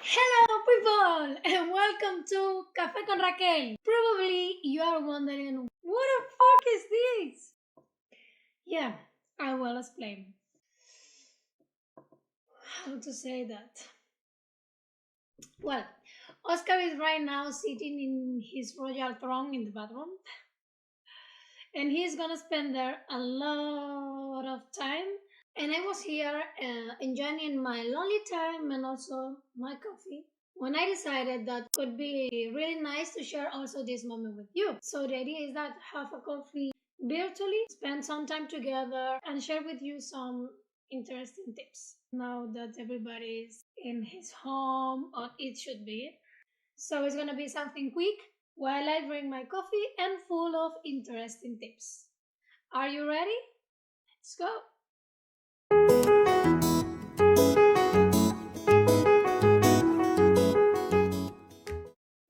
Hello people and welcome to Café con Raquel. Probably you are wondering what the fuck is this? Yeah, I will explain. How to say that? Well, Oscar is right now sitting in his royal throne in the bathroom and he's gonna spend there a lot of time. And I was here enjoying my lonely time and also my coffee when I decided that could be really nice to share also this moment with you. So the idea is that have a coffee virtually, spend some time together and share with you some interesting tips. Now that everybody is in his home or it should be. So it's gonna be something quick while I drink my coffee and full of interesting tips. Are you ready? Let's go!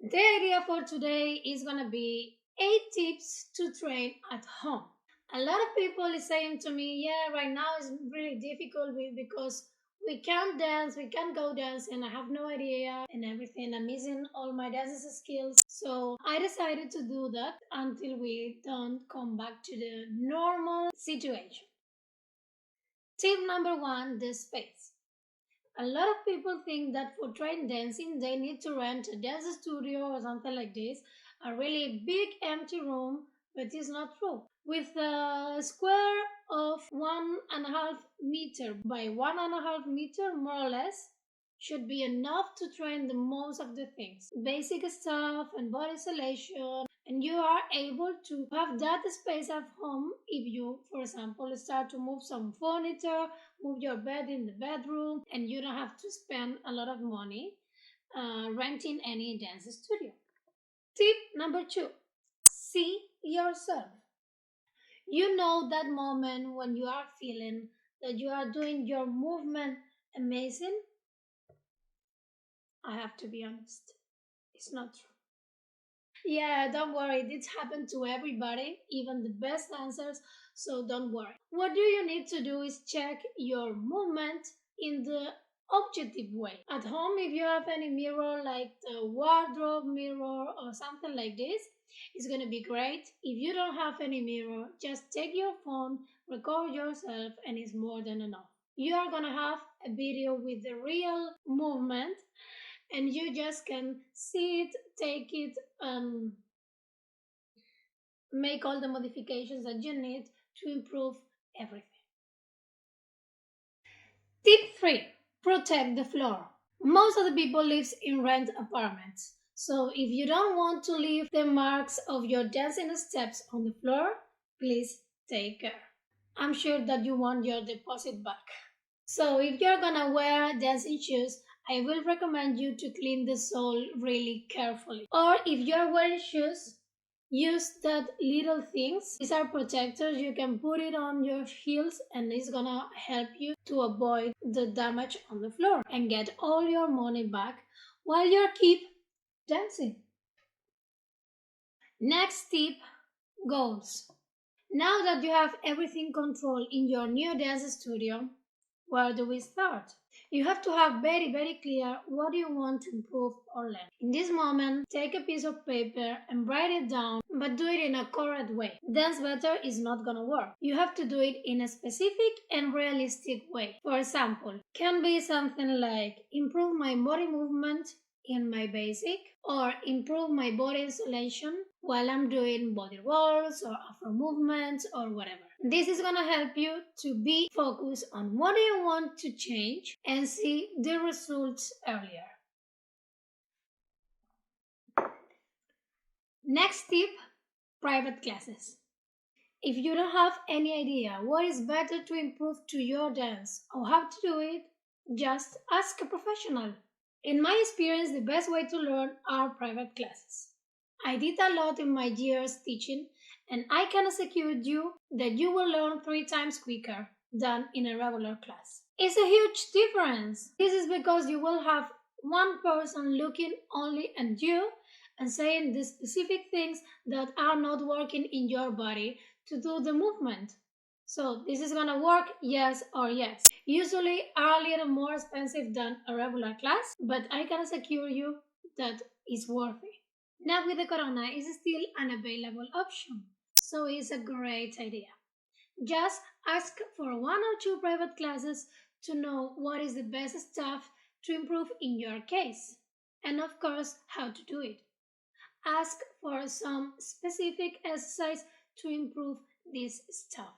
The idea for today is gonna be 8 tips to train at home. A lot of people is saying to me, yeah, right now it's really difficult because we can't dance, we can't go dance, and I have no idea and everything. I'm missing all my dance skills. So I decided to do that until we don't come back to the normal situation. Tip number 1, the space. A lot of people think that for train dancing they need to rent a dance studio or something like this, a really big empty room, but it's not true. With a square of 1.5 meter by 1.5 meter, more or less, should be enough to train the most of the things. Basic stuff and body isolation, and you are able to have that space at home if you, for example, start to move some furniture, move your bed in the bedroom, and you don't have to spend a lot of money renting any dance studio. Tip number 2, see yourself. You know that moment when you are feeling that you are doing your movement amazing? I have to be honest, it's not true. Yeah, don't worry, this happened to everybody, even the best dancers, so don't worry. What do you need to do is check your movement in the objective way. At home, if you have any mirror like the wardrobe mirror or something like this, it's gonna be great. If you don't have any mirror, just take your phone, record yourself, and it's more than enough. You are gonna have a video with the real movement and you just can see it, take it, make all the modifications that you need to improve everything. Tip 3, protect the floor. Most of the people live in rent apartments, so if you don't want to leave the marks of your dancing steps on the floor, please take care. I'm sure that you want your deposit back. So if you're gonna wear dancing shoes, I will recommend you to clean the sole really carefully. Or if you're wearing shoes, use that little things. These are protectors. You can put it on your heels and it's gonna help you to avoid the damage on the floor and get all your money back while you keep dancing. Next tip, goals. Now that you have everything controlled in your new dance studio, where do we start? You have to have very clear what you want to improve or learn. In this moment, take a piece of paper and write it down, but do it in a correct way. Dance better is not gonna work. You have to do it in a specific and realistic way. For example, can be something like improve my body movement in my basic, or improve my body isolation while I'm doing body rolls or afro movements or whatever. This is gonna help you to be focused on what you want to change and see the results earlier. Next tip, private classes. If you don't have any idea what is better to improve to your dance or how to do it, just ask a professional. In my experience, the best way to learn are private classes. I did a lot in my years teaching, and I can assure you that you will learn 3 times quicker than in a regular class. It's a huge difference. This is because you will have one person looking only at you and saying the specific things that are not working in your body to do the movement. So this is gonna work, yes or yes. Usually are a little more expensive than a regular class, but I can assure you that it's worth it. Now with the corona, it's still an available option, so it's a great idea. Just ask for one or two private classes to know what is the best stuff to improve in your case, and of course, how to do it. Ask for some specific exercise to improve this stuff.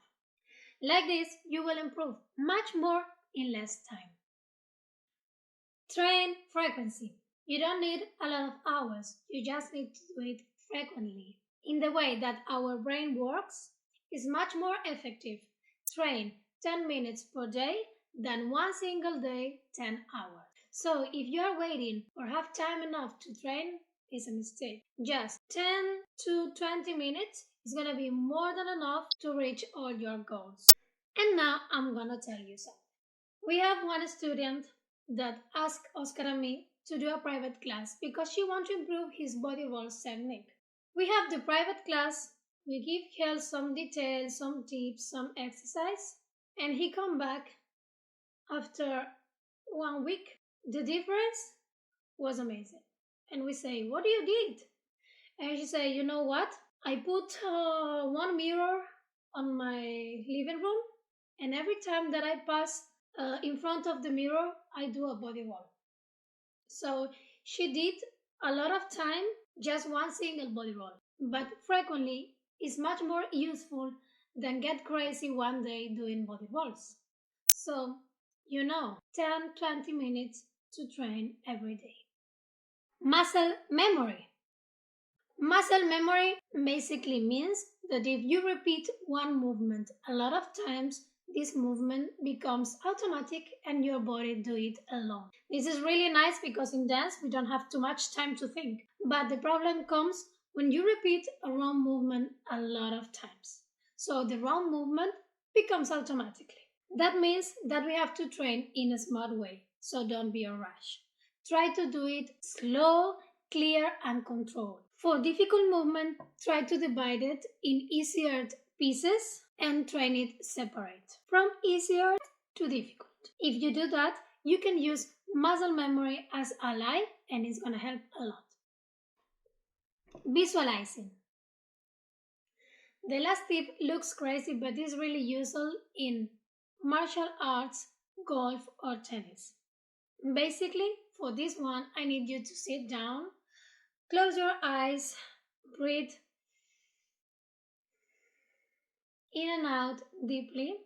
Like this, you will improve much more in less time. Train frequency. You don't need a lot of hours, you just need to do it frequently. In the way that our brain works, is much more effective. Train 10 minutes per day than one single day 10 hours. So if you are waiting or have time enough to train, it's a mistake. Just 10 to 20 minutes is gonna be more than enough to reach all your goals. And now I'm gonna tell you something. We have one student that asked Oscar and me to do a private class because she wants to improve his body rolls technique. We have the private class, we give her some details, some tips, some exercise, and he come back after 1 week. The difference was amazing. And we say, what do you did? And she say, you know what? I put one mirror on my living room, and every time that I pass in front of the mirror, I do a body roll. So she did a lot of time just one single body roll, but frequently is much more useful than get crazy one day doing body rolls. So, 10-20 minutes to train every day. Muscle memory. Muscle memory basically means that if you repeat one movement a lot of times, this movement becomes automatic and your body do it alone. This is really nice because in dance we don't have too much time to think. But the problem comes when you repeat a wrong movement a lot of times. So the wrong movement becomes automatically. That means that we have to train in a smart way. So don't be a rush. Try to do it slow, clear and controlled. For difficult movement, try to divide it in easier pieces and train it separate from easier to difficult. If you do that, you can use muscle memory as ally and it's gonna help a lot. Visualizing. The last tip looks crazy but is really useful in martial arts, golf or tennis. Basically, for this one, I need you to sit down, close your eyes, breathe in and out deeply,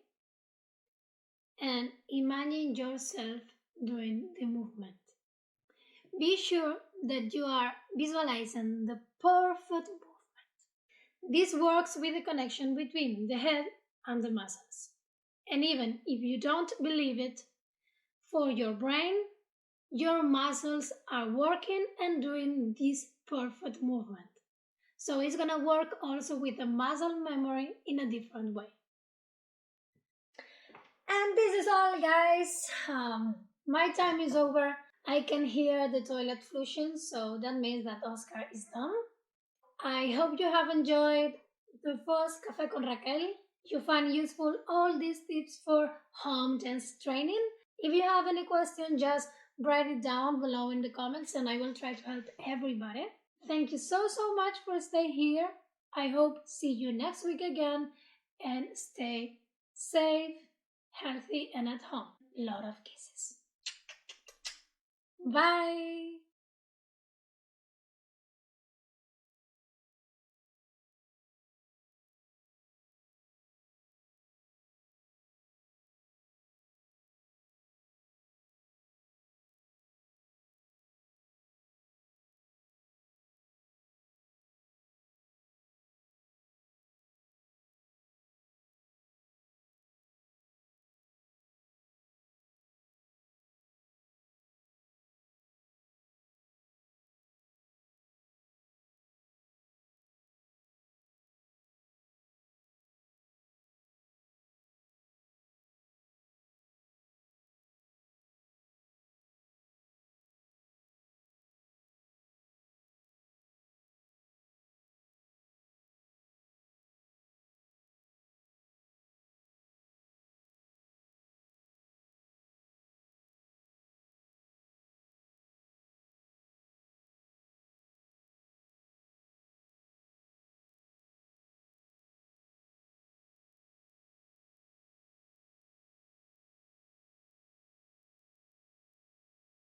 and imagine yourself doing the movement. Be sure that you are visualizing the perfect movement. This works with the connection between the head and the muscles. And even if you don't believe it, for your brain, your muscles are working and doing this perfect movement. So it's gonna work also with the muscle memory in a different way. And this is all, guys. My time is over. I can hear the toilet flushing, so that means that Oscar is done. I hope you have enjoyed the first Café con Raquel. You find useful all these tips for home dance training. If you have any question, just write it down below in the comments and I will try to help everybody. Thank you so much for staying here. I hope see you next week again and stay safe, healthy and at home. Lot of kisses. Bye.